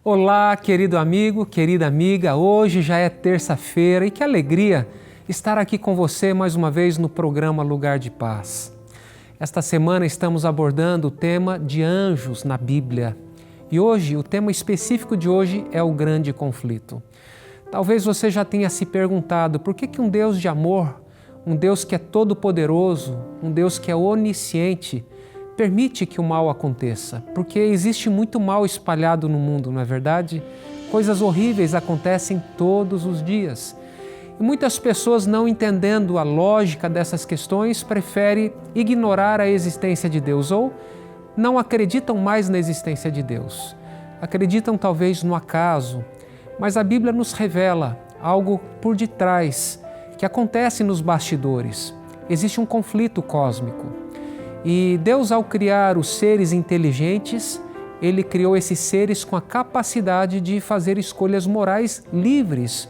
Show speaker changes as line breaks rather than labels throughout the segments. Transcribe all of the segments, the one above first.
Olá, querido amigo, querida amiga, hoje já é terça-feira e que alegria estar aqui com você mais uma vez no programa Lugar de Paz. Esta semana estamos abordando o tema de anjos na Bíblia e hoje, o tema específico de hoje é o grande conflito. Talvez você já tenha se perguntado por que um Deus de amor, um Deus que é todo-poderoso, um Deus que é onisciente, permite que o mal aconteça, porque existe muito mal espalhado no mundo, não é verdade? Coisas horríveis acontecem todos os dias. E muitas pessoas, não entendendo a lógica dessas questões, preferem ignorar a existência de Deus ou não acreditam mais na existência de Deus. Acreditam talvez no acaso, mas a Bíblia nos revela algo por detrás que acontece nos bastidores. Existe um conflito cósmico. E Deus, ao criar os seres inteligentes, Ele criou esses seres com a capacidade de fazer escolhas morais livres.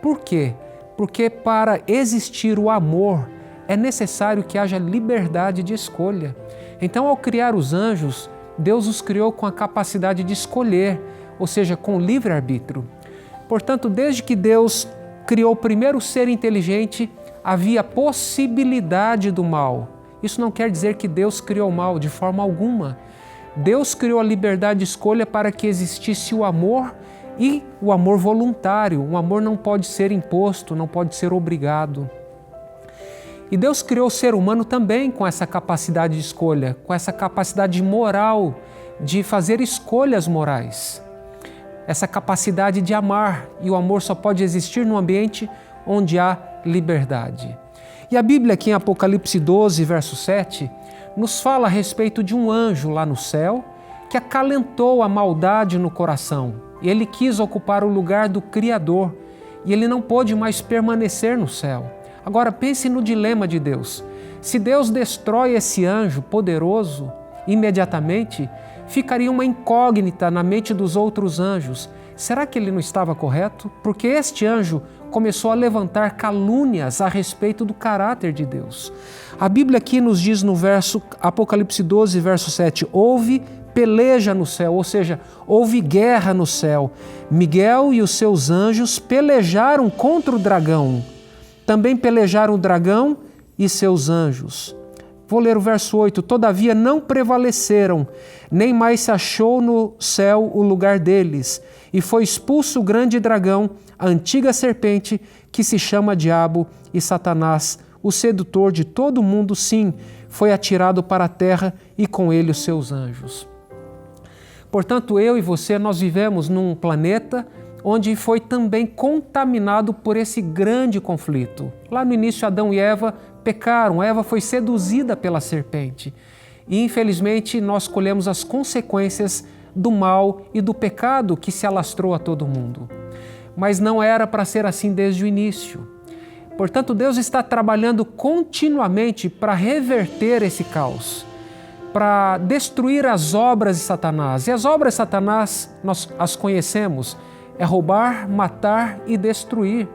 Por quê? Porque para existir o amor, é necessário que haja liberdade de escolha. Então, ao criar os anjos, Deus os criou com a capacidade de escolher, ou seja, com livre-arbítrio. Portanto, desde que Deus criou o primeiro ser inteligente, havia possibilidade do mal. Isso não quer dizer que Deus criou o mal de forma alguma. Deus criou a liberdade de escolha para que existisse o amor e o amor voluntário. O amor não pode ser imposto, não pode ser obrigado. E Deus criou o ser humano também com essa capacidade de escolha, com essa capacidade moral de fazer escolhas morais. Essa capacidade de amar, e o amor só pode existir num ambiente onde há liberdade. E a Bíblia aqui em Apocalipse 12, verso 7, nos fala a respeito de um anjo lá no céu que acalentou a maldade no coração. E ele quis ocupar o lugar do Criador e ele não pôde mais permanecer no céu. Agora pense no dilema de Deus. Se Deus destrói esse anjo poderoso, imediatamente ficaria uma incógnita na mente dos outros anjos. Será que ele não estava correto? Porque este anjo começou a levantar calúnias a respeito do caráter de Deus. A Bíblia aqui nos diz no verso Apocalipse 12, verso 7, houve peleja no céu, ou seja, houve guerra no céu. Miguel e os seus anjos pelejaram contra o dragão. Também pelejaram o dragão e seus anjos. Vou ler o verso 8. Todavia não prevaleceram, nem mais se achou no céu o lugar deles. E foi expulso o grande dragão, a antiga serpente, que se chama Diabo e Satanás, o sedutor de todo o mundo, sim, foi atirado para a terra e com ele os seus anjos. Portanto, eu e você, nós vivemos num planeta onde foi também contaminado por esse grande conflito. Lá no início, Adão e Eva pecaram, Eva foi seduzida pela serpente. E, infelizmente, nós colhemos as consequências do mal e do pecado que se alastrou a todo mundo. Mas não era para ser assim desde o início. Portanto, Deus está trabalhando continuamente para reverter esse caos, para destruir as obras de Satanás. E as obras de Satanás, nós as conhecemos, é roubar, matar e destruir.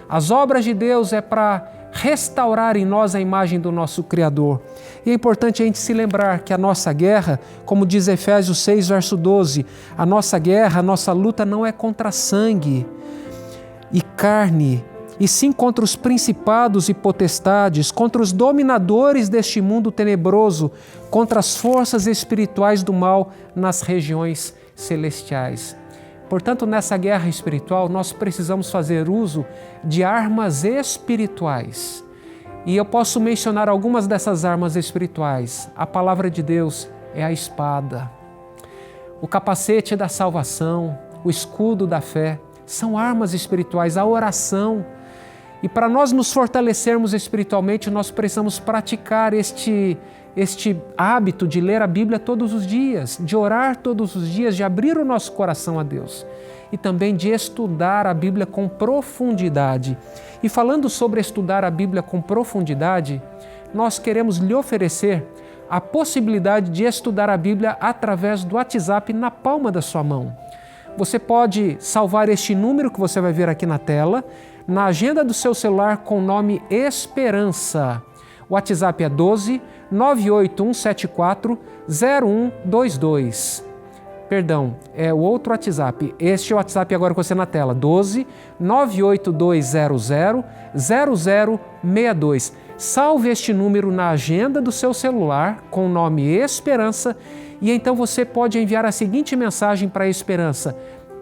As obras de Deus é para restaurar em nós a imagem do nosso Criador. E é importante a gente se lembrar que a nossa guerra, como diz Efésios 6, verso 12, a nossa guerra, a nossa luta não é contra sangue e carne, e sim contra os principados e potestades, contra os dominadores deste mundo tenebroso, contra as forças espirituais do mal nas regiões celestiais. Portanto, nessa guerra espiritual, nós precisamos fazer uso de armas espirituais. E eu posso mencionar algumas dessas armas espirituais. A palavra de Deus é a espada, o capacete da salvação, o escudo da fé, são armas espirituais, a oração. E para nós nos fortalecermos espiritualmente, nós precisamos praticar este hábito de ler a Bíblia todos os dias, de orar todos os dias, de abrir o nosso coração a Deus e também de estudar a Bíblia com profundidade. E falando sobre estudar a Bíblia com profundidade, nós queremos lhe oferecer a possibilidade de estudar a Bíblia através do WhatsApp na palma da sua mão. Você pode salvar este número que você vai ver aqui na tela, na agenda do seu celular com o nome Esperança. O WhatsApp é 12 98174 0122. Perdão, é o outro WhatsApp. Este é o WhatsApp agora com você na tela, 12 98200 0062. Salve este número na agenda do seu celular com o nome Esperança e então você pode enviar a seguinte mensagem para a Esperança: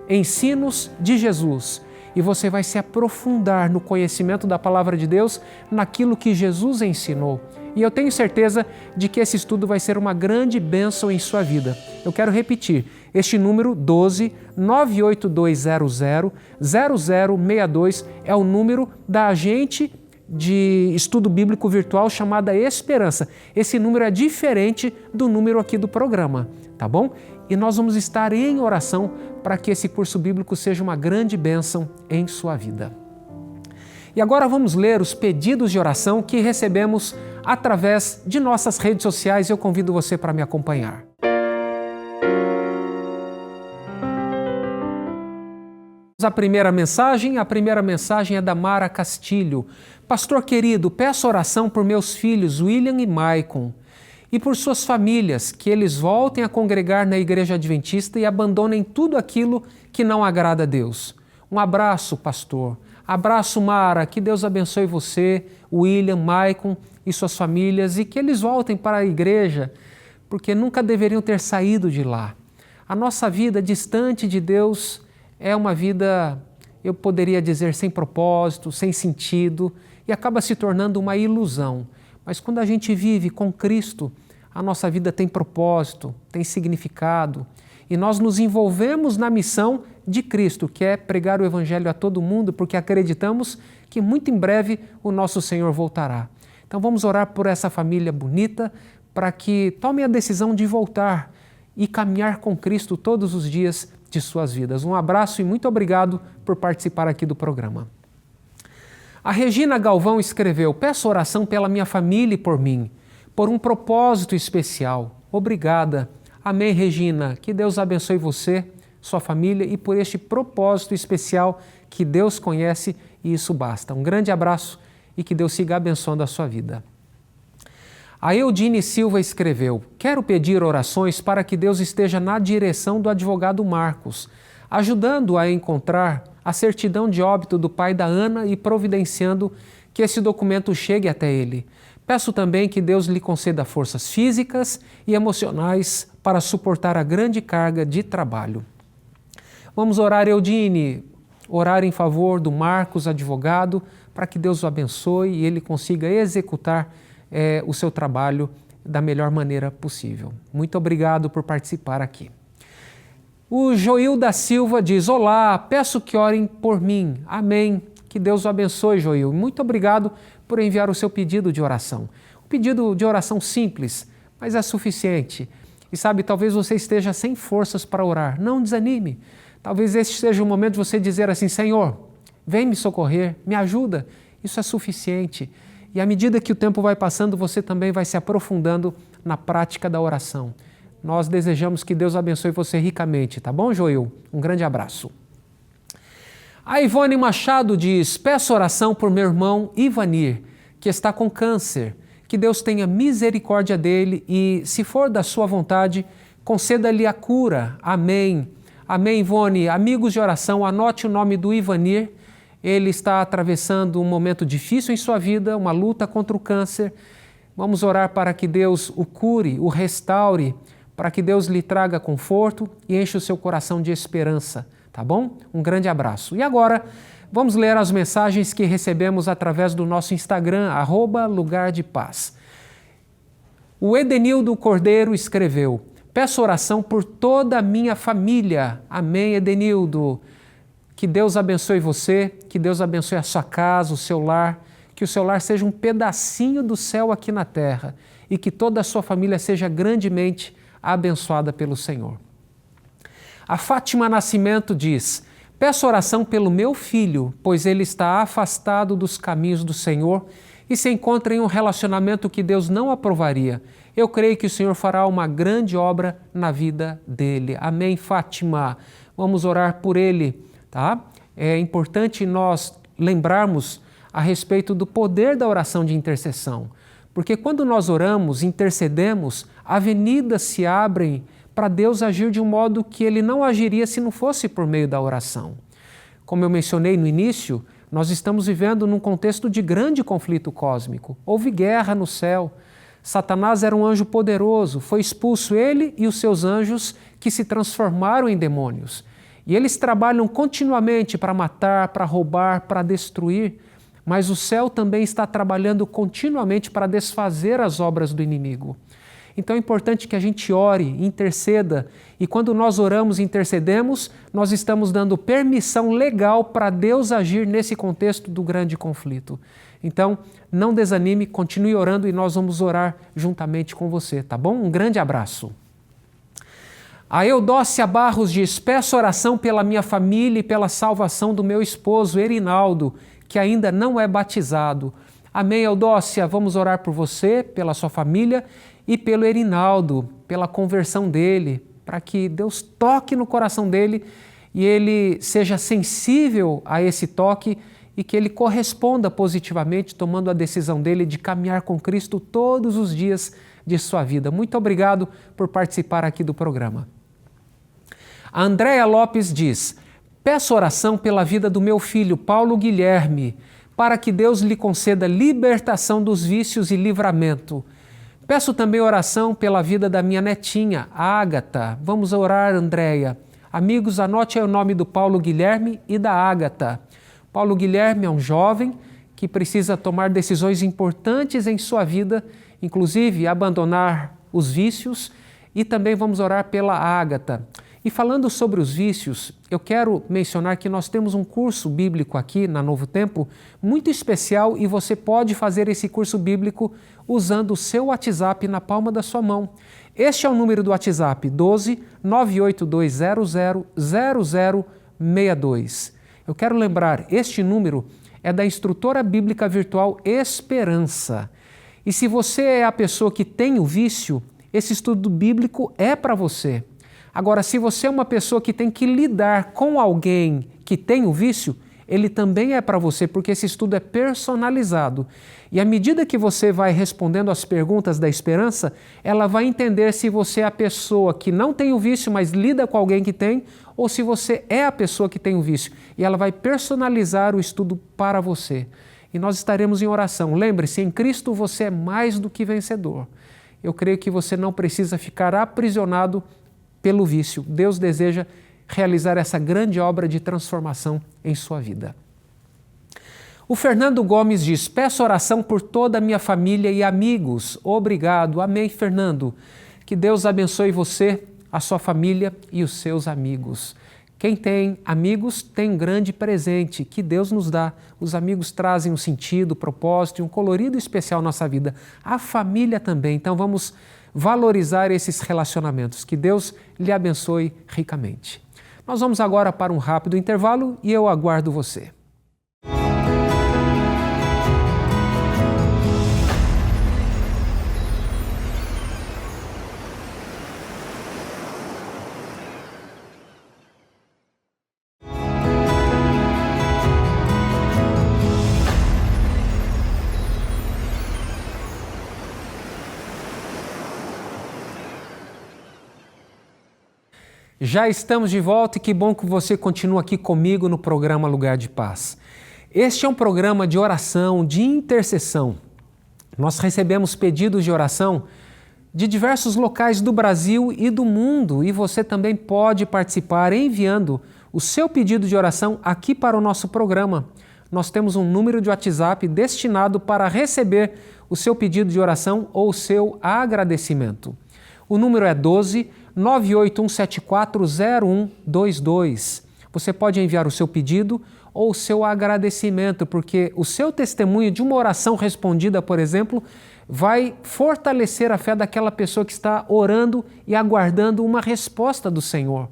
Ensinos de Jesus. E você vai se aprofundar no conhecimento da Palavra de Deus, naquilo que Jesus ensinou. E eu tenho certeza de que esse estudo vai ser uma grande bênção em sua vida. Eu quero repetir, este número 12 98200 0062 é o número da agente de estudo bíblico virtual chamada Esperança. Esse número é diferente do número aqui do programa, tá bom? E nós vamos estar em oração para que esse curso bíblico seja uma grande bênção em sua vida. E agora vamos ler os pedidos de oração que recebemos através de nossas redes sociais. Eu convido você para me acompanhar. A primeira mensagem é da Mara Castilho. Pastor querido, peço oração por meus filhos William e Maicon e por suas famílias, que eles voltem a congregar na Igreja Adventista e abandonem tudo aquilo que não agrada a Deus. Um abraço, pastor. Abraço, Mara. Que Deus abençoe você, William, Maicon e suas famílias e que eles voltem para a igreja, porque nunca deveriam ter saído de lá. A nossa vida distante de Deus é uma vida, eu poderia dizer, sem propósito, sem sentido e acaba se tornando uma ilusão. Mas quando a gente vive com Cristo, a nossa vida tem propósito, tem significado e nós nos envolvemos na missão de Cristo, que é pregar o Evangelho a todo mundo, porque acreditamos que muito em breve o nosso Senhor voltará. Então vamos orar por essa família bonita para que tome a decisão de voltar e caminhar com Cristo todos os dias de suas vidas. Um abraço e muito obrigado por participar aqui do programa. A Regina Galvão escreveu: peço oração pela minha família e por mim, por um propósito especial. Obrigada. Amém, Regina. Que Deus abençoe você, sua família e por este propósito especial que Deus conhece e isso basta. Um grande abraço e que Deus siga abençoando a sua vida. A Eudine Silva escreveu: quero pedir orações para que Deus esteja na direção do advogado Marcos, ajudando a encontrar a certidão de óbito do pai da Ana e providenciando que esse documento chegue até ele. Peço também que Deus lhe conceda forças físicas e emocionais para suportar a grande carga de trabalho. Vamos orar, Eudine, orar em favor do Marcos, advogado, para que Deus o abençoe e ele consiga executar o seu trabalho da melhor maneira possível. Muito obrigado por participar aqui. O Joil da Silva diz: olá, peço que orem por mim. Amém. Que Deus o abençoe, Joil. Muito obrigado por enviar o seu pedido de oração. Um pedido de oração simples, mas é suficiente. E sabe, talvez você esteja sem forças para orar. Não desanime. Talvez este seja o momento de você dizer assim: Senhor, vem me socorrer, me ajuda. Isso é suficiente. E à medida que o tempo vai passando, você também vai se aprofundando na prática da oração. Nós desejamos que Deus abençoe você ricamente, tá bom, Joil? Um grande abraço. A Ivone Machado diz: peço oração por meu irmão Ivanir, que está com câncer. Que Deus tenha misericórdia dele e, se for da sua vontade, conceda-lhe a cura. Amém. Amém, Ivone. Amigos de oração, anote o nome do Ivanir. Ele está atravessando um momento difícil em sua vida, uma luta contra o câncer. Vamos orar para que Deus o cure, o restaure, para que Deus lhe traga conforto e enche o seu coração de esperança, tá bom? Um grande abraço. E agora, vamos ler as mensagens que recebemos através do nosso Instagram, @lugar-de-paz. O Edenildo Cordeiro escreveu: peço oração por toda a minha família. Amém, Edenildo. Que Deus abençoe você, que Deus abençoe a sua casa, o seu lar, que o seu lar seja um pedacinho do céu aqui na terra e que toda a sua família seja grandemente abençoada pelo Senhor. A Fátima Nascimento diz: peço oração pelo meu filho, pois ele está afastado dos caminhos do Senhor e se encontra em um relacionamento que Deus não aprovaria. Eu creio que o Senhor fará uma grande obra na vida dele. Amém, Fátima. Vamos orar por ele, tá? É importante nós lembrarmos a respeito do poder da oração de intercessão, porque quando nós oramos, intercedemos, avenidas se abrem para Deus agir de um modo que Ele não agiria se não fosse por meio da oração. Como eu mencionei no início, nós estamos vivendo num contexto de grande conflito cósmico. Houve guerra no céu. Satanás era um anjo poderoso, foi expulso ele e os seus anjos que se transformaram em demônios. E eles trabalham continuamente para matar, para roubar, para destruir, mas o céu também está trabalhando continuamente para desfazer as obras do inimigo. Então é importante que a gente ore, interceda, e quando nós oramos e intercedemos, nós estamos dando permissão legal para Deus agir nesse contexto do grande conflito. Então, não desanime, continue orando e nós vamos orar juntamente com você, tá bom? Um grande abraço. A Eudócia Barros diz: peço oração pela minha família e pela salvação do meu esposo, Erinaldo, que ainda não é batizado. Amém, Eudócia, vamos orar por você, pela sua família e pelo Erinaldo, pela conversão dele, para que Deus toque no coração dele e ele seja sensível a esse toque e que ele corresponda positivamente, tomando a decisão dele de caminhar com Cristo todos os dias de sua vida. Muito obrigado por participar aqui do programa. A Andréia Lopes diz: peço oração pela vida do meu filho Paulo Guilherme, para que Deus lhe conceda libertação dos vícios e livramento. Peço também oração pela vida da minha netinha, Ágata. Vamos orar, Andréia. Amigos, anote aí o nome do Paulo Guilherme e da Ágata. Paulo Guilherme é um jovem que precisa tomar decisões importantes em sua vida, inclusive abandonar os vícios, e também vamos orar pela Ágata. E falando sobre os vícios, eu quero mencionar que nós temos um curso bíblico aqui na Novo Tempo muito especial e você pode fazer esse curso bíblico usando o seu WhatsApp na palma da sua mão. Este é o número do WhatsApp, 12 98200 0062. Eu quero lembrar, este número é da instrutora bíblica virtual Esperança. E se você é a pessoa que tem o vício, esse estudo bíblico é para você. Agora, se você é uma pessoa que tem que lidar com alguém que tem o vício, ele também é para você, porque esse estudo é personalizado. E à medida que você vai respondendo as perguntas da Esperança, ela vai entender se você é a pessoa que não tem o vício, mas lida com alguém que tem, ou se você é a pessoa que tem o vício. E ela vai personalizar o estudo para você. E nós estaremos em oração. Lembre-se, em Cristo você é mais do que vencedor. Eu creio que você não precisa ficar aprisionado pelo vício. Deus deseja realizar essa grande obra de transformação em sua vida. O Fernando Gomes diz: peço oração por toda a minha família e amigos. Obrigado. Amém, Fernando. Que Deus abençoe você, a sua família e os seus amigos. Quem tem amigos tem um grande presente que Deus nos dá. Os amigos trazem um sentido, propósito e um colorido especial à nossa vida. A família também. Então vamos valorizar esses relacionamentos. Que Deus lhe abençoe ricamente. Nós vamos agora para um rápido intervalo e eu aguardo você. Já estamos de volta e que bom que você continua aqui comigo no programa Lugar de Paz. Este é um programa de oração, de intercessão. Nós recebemos pedidos de oração de diversos locais do Brasil e do mundo e você também pode participar enviando o seu pedido de oração aqui para o nosso programa. Nós temos um número de WhatsApp destinado para receber o seu pedido de oração ou o seu agradecimento. O número é 12 981740122. Você pode enviar o seu pedido ou o seu agradecimento, porque o seu testemunho de uma oração respondida, por exemplo, vai fortalecer a fé daquela pessoa que está orando e aguardando uma resposta do Senhor.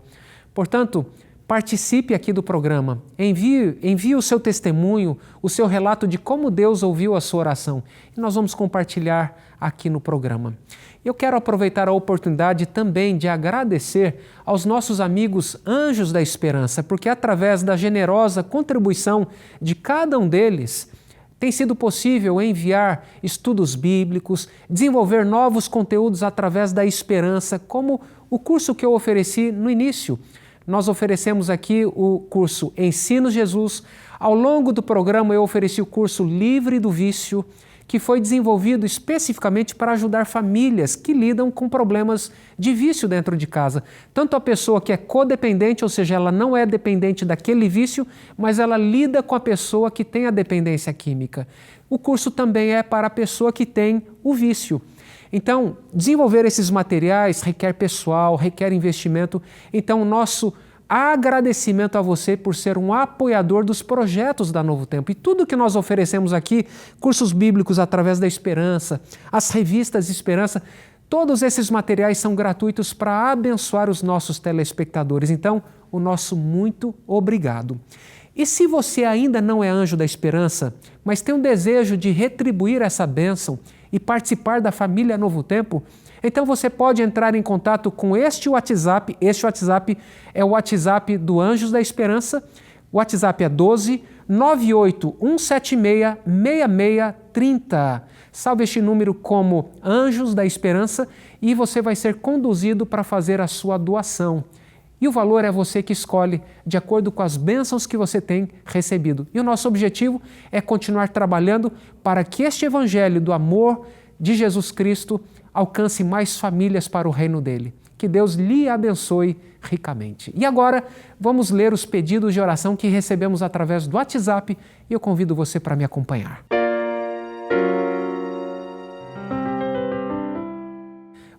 Portanto, participe aqui do programa, envie o seu testemunho, o seu relato de como Deus ouviu a sua oração e nós vamos compartilhar aqui no programa. Eu quero aproveitar a oportunidade também de agradecer aos nossos amigos Anjos da Esperança, porque através da generosa contribuição de cada um deles, Tem sido possível enviar estudos bíblicos, desenvolver novos conteúdos através da esperança, como o curso que eu ofereci no início. Nós oferecemos aqui o curso Ensino Jesus. Ao longo do programa eu ofereci o curso Livre do Vício, que foi desenvolvido especificamente para ajudar famílias que lidam com problemas de vício dentro de casa. Tanto a pessoa que é codependente, ou seja, ela não é dependente daquele vício, mas ela lida com a pessoa que tem a dependência química. O curso também é para a pessoa que tem o vício. Então, desenvolver esses materiais requer pessoal, requer investimento. Então, nosso agradecimento a você por ser um apoiador dos projetos da Novo Tempo. E tudo que nós oferecemos aqui, cursos bíblicos através da Esperança, as revistas Esperança, todos esses materiais são gratuitos para abençoar os nossos telespectadores. Então, o nosso muito obrigado. E se você ainda não é anjo da Esperança, mas tem um desejo de retribuir essa bênção e participar da família Novo Tempo, então você pode entrar em contato com este WhatsApp. Este WhatsApp é o WhatsApp do Anjos da Esperança. O WhatsApp é 12 98176 6630. Salve este número como Anjos da Esperança e você vai ser conduzido para fazer a sua doação. E o valor é você que escolhe, de acordo com as bênçãos que você tem recebido. E o nosso objetivo é continuar trabalhando para que este Evangelho do amor de Jesus Cristo alcance mais famílias para o reino dele. Que Deus lhe abençoe ricamente. E agora, vamos ler os pedidos de oração que recebemos através do WhatsApp e eu convido você para me acompanhar.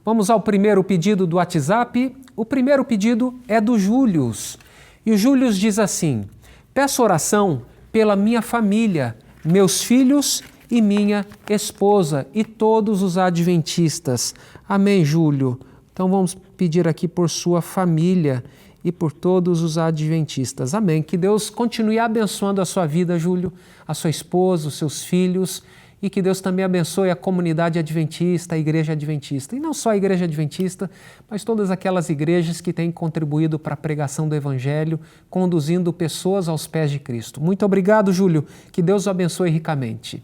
Vamos ao primeiro pedido do WhatsApp. O primeiro pedido é do Július. E o Július diz assim: peço oração pela minha família, meus filhos e minha esposa e todos os adventistas. Amém, Júlio? Então vamos pedir aqui por sua família e por todos os adventistas. Amém. Que Deus continue abençoando a sua vida, Júlio, a sua esposa, os seus filhos e que Deus também abençoe a comunidade adventista, a igreja adventista. E não só a igreja adventista, mas todas aquelas igrejas que têm contribuído para a pregação do Evangelho, conduzindo pessoas aos pés de Cristo. Muito obrigado, Júlio. Que Deus o abençoe ricamente.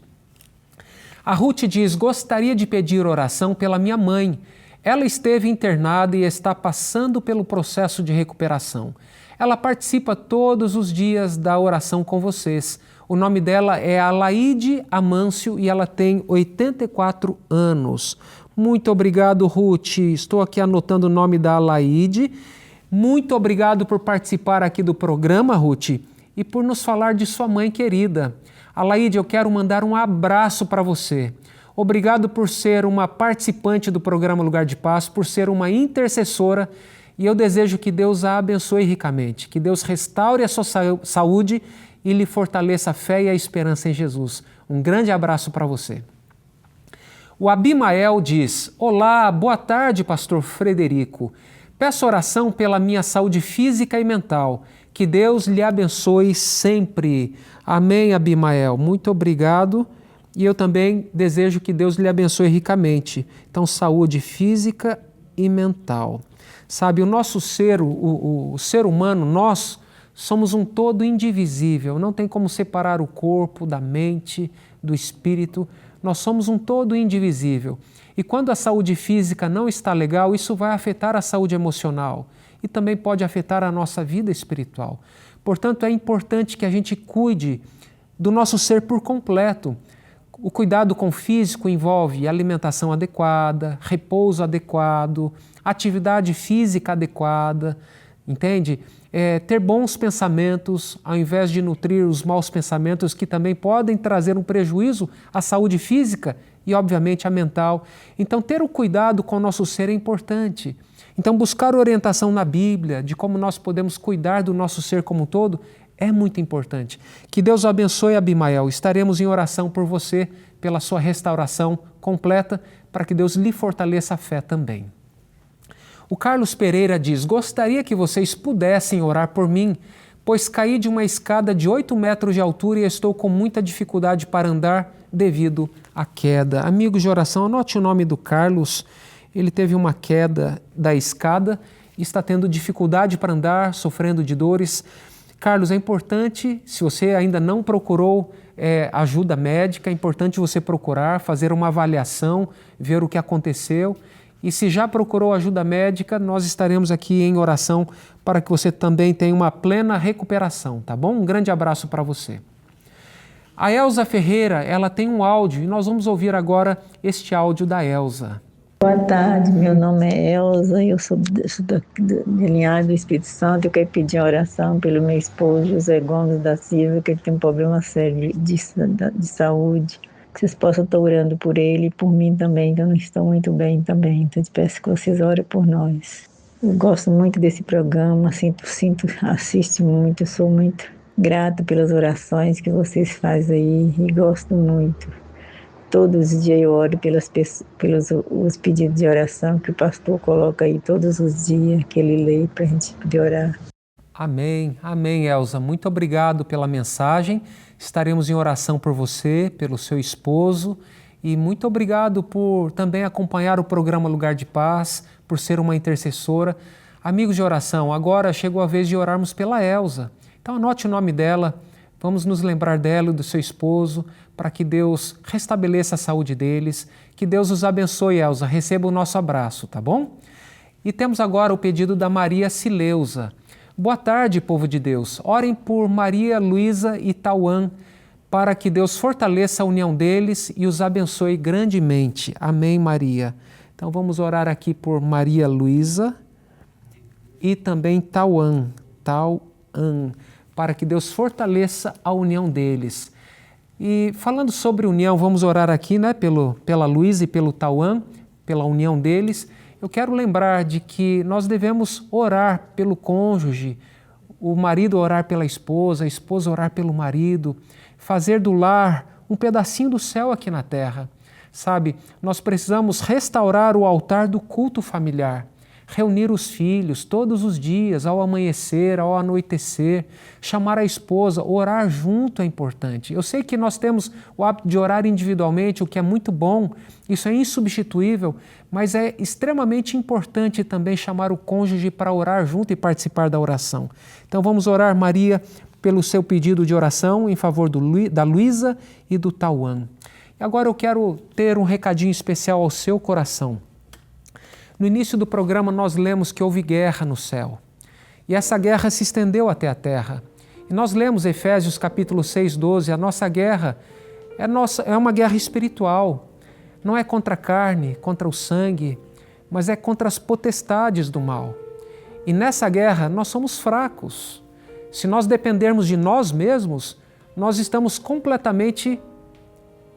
A Ruth diz: gostaria de pedir oração pela minha mãe. Ela esteve internada e está passando pelo processo de recuperação. Ela participa todos os dias da oração com vocês. O nome dela é Alaide Amâncio e ela tem 84 anos. Muito obrigado, Ruth. Estou aqui anotando o nome da Alaide. Muito obrigado por participar aqui do programa, Ruth, e por nos falar de sua mãe querida. Alaide, eu quero mandar um abraço para você. Obrigado por ser uma participante do programa Lugar de Paz, por ser uma intercessora e eu desejo que Deus a abençoe ricamente, que Deus restaure a sua saúde e lhe fortaleça a fé e a esperança em Jesus. Um grande abraço para você. O Abimael diz: olá, boa tarde, pastor Frederico. Peço oração pela minha saúde física e mental. Que Deus lhe abençoe sempre. Amém, Abimael. Muito obrigado. E eu também desejo que Deus lhe abençoe ricamente. Então, saúde física e mental. Sabe, o nosso ser, o ser humano, nós somos um todo indivisível. Não tem como separar o corpo da mente, do espírito. Nós somos um todo indivisível. E quando a saúde física não está legal, isso vai afetar a saúde emocional e também pode afetar a nossa vida espiritual. Portanto, é importante que a gente cuide do nosso ser por completo. O cuidado com o físico envolve alimentação adequada, repouso adequado, atividade física adequada, entende? Ter bons pensamentos, ao invés de nutrir os maus pensamentos que também podem trazer um prejuízo à saúde física e, obviamente, à mental. Então, ter o cuidado com o nosso ser é importante. Então, buscar orientação na Bíblia de como nós podemos cuidar do nosso ser como um todo é muito importante. Que Deus o abençoe, Abimael. Estaremos em oração por você, pela sua restauração completa, para que Deus lhe fortaleça a fé também. O Carlos Pereira diz: gostaria que vocês pudessem orar por mim, pois caí de uma escada de 8 metros de altura e estou com muita dificuldade para andar devido à queda. Amigos de oração, anote o nome do Carlos. Ele teve uma queda da escada e está tendo dificuldade para andar, sofrendo de dores. Carlos, é importante, se você ainda não procurou ajuda médica, é importante você procurar, fazer uma avaliação, ver o que aconteceu. E se já procurou ajuda médica, nós estaremos aqui em oração para que você também tenha uma plena recuperação, tá bom? Um grande abraço para você. A Elza Ferreira, ela tem um áudio e nós vamos ouvir agora este áudio da Elza.
Boa tarde, meu nome é Elza, eu sou de Linhares do Espírito Santo. Eu quero pedir uma oração pelo meu esposo, José Gomes da Silva, que ele tem um problema sério de saúde. Que vocês possam estar orando por ele e por mim também, que eu não estou muito bem também. Então eu peço que vocês orem por nós. Eu gosto muito desse programa, assisto muito, eu sou muito grata pelas orações que vocês fazem aí e gosto muito. Todos os dias eu oro pelos os pedidos de oração que o pastor coloca aí todos os dias, que ele lê para a gente poder orar.
Amém, amém, Elza. Muito obrigado pela mensagem. Estaremos em oração por você, pelo seu esposo e muito obrigado por também acompanhar o programa Lugar de Paz, por ser uma intercessora. Amigos de oração, agora chegou a vez de orarmos pela Elza. Então anote o nome dela, vamos nos lembrar dela e do seu esposo, para que Deus restabeleça a saúde deles, que Deus os abençoe, Elza, receba o nosso abraço, tá bom? E temos agora o pedido da Maria Sileuza. Boa tarde, povo de Deus. Orem por Maria, Luísa e Tauan, para que Deus fortaleça a união deles e os abençoe grandemente. Amém, Maria. Então vamos orar aqui por Maria Luísa e também Tauan, para que Deus fortaleça a união deles. E falando sobre união, vamos orar aqui, né, pela Luísa e pelo Tauan, pela união deles. Eu quero lembrar de que nós devemos orar pelo cônjuge, o marido orar pela esposa, a esposa orar pelo marido, fazer do lar um pedacinho do céu aqui na terra. Sabe, nós precisamos restaurar o altar do culto familiar, reunir os filhos todos os dias, ao amanhecer, ao anoitecer, chamar a esposa, orar junto é importante. Eu sei que nós temos o hábito de orar individualmente, o que é muito bom, isso é insubstituível, mas é extremamente importante também chamar o cônjuge para orar junto e participar da oração. Então vamos orar, Maria, pelo seu pedido de oração em favor da Luísa e do Tauan. E agora eu quero ter um recadinho especial ao seu coração. No início do programa nós lemos que houve guerra no céu. E essa guerra se estendeu até a terra. E nós lemos Efésios capítulo 6, 12, a nossa guerra é uma guerra espiritual. Não é contra a carne, contra o sangue, mas é contra as potestades do mal. E nessa guerra nós somos fracos. Se nós dependermos de nós mesmos, nós estamos completamente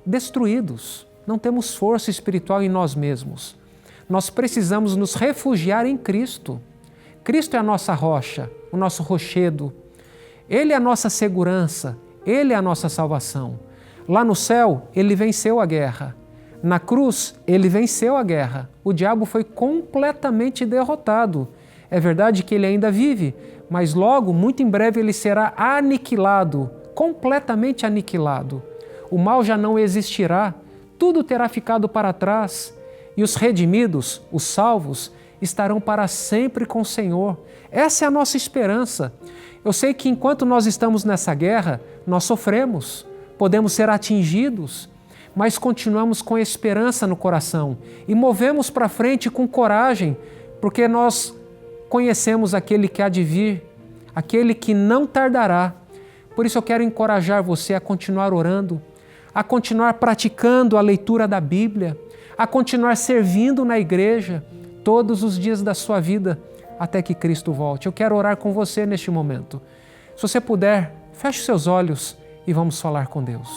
destruídos. Não temos força espiritual em nós mesmos. Nós precisamos nos refugiar em Cristo. Cristo é a nossa rocha, o nosso rochedo. Ele é a nossa segurança, Ele é a nossa salvação. Lá no céu, Ele venceu a guerra. Na cruz, Ele venceu a guerra. O diabo foi completamente derrotado. É verdade que ele ainda vive, mas logo, muito em breve, ele será aniquilado, completamente aniquilado. O mal já não existirá, tudo terá ficado para trás. E os redimidos, os salvos, estarão para sempre com o Senhor. Essa é a nossa esperança. Eu sei que enquanto nós estamos nessa guerra, nós sofremos, podemos ser atingidos, mas continuamos com esperança no coração e movemos para frente com coragem, porque nós conhecemos aquele que há de vir, aquele que não tardará. Por isso eu quero encorajar você a continuar orando, a continuar praticando a leitura da Bíblia, a continuar servindo na igreja todos os dias da sua vida até que Cristo volte. Eu quero orar com você neste momento. Se você puder, feche seus olhos e vamos falar com Deus.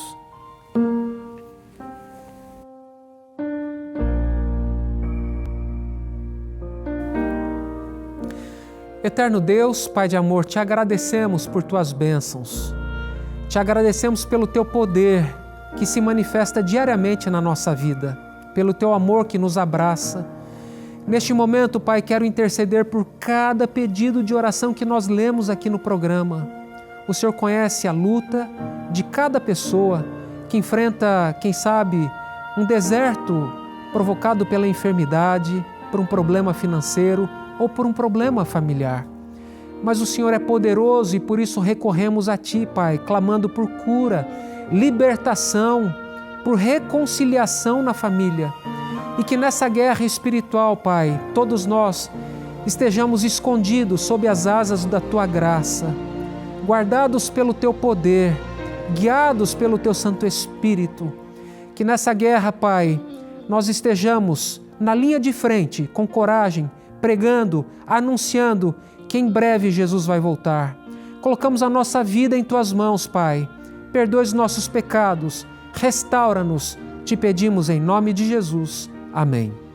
Eterno Deus, Pai de amor, te agradecemos por tuas bênçãos. Te agradecemos pelo teu poder que se manifesta diariamente na nossa vida, pelo teu amor que nos abraça. Neste momento, Pai, quero interceder por cada pedido de oração que nós lemos aqui no programa. O Senhor conhece a luta de cada pessoa que enfrenta, quem sabe, um deserto provocado pela enfermidade, por um problema financeiro ou por um problema familiar. Mas o Senhor é poderoso e por isso recorremos a Ti, Pai, clamando por cura, libertação, por reconciliação na família. E que nessa guerra espiritual, Pai, todos nós estejamos escondidos sob as asas da Tua graça, guardados pelo Teu poder, guiados pelo Teu Santo Espírito. Que nessa guerra, Pai, nós estejamos na linha de frente, com coragem, pregando, anunciando que em breve Jesus vai voltar. Colocamos a nossa vida em Tuas mãos, Pai. Perdoa os nossos pecados, restaura-nos, te pedimos em nome de Jesus. Amém.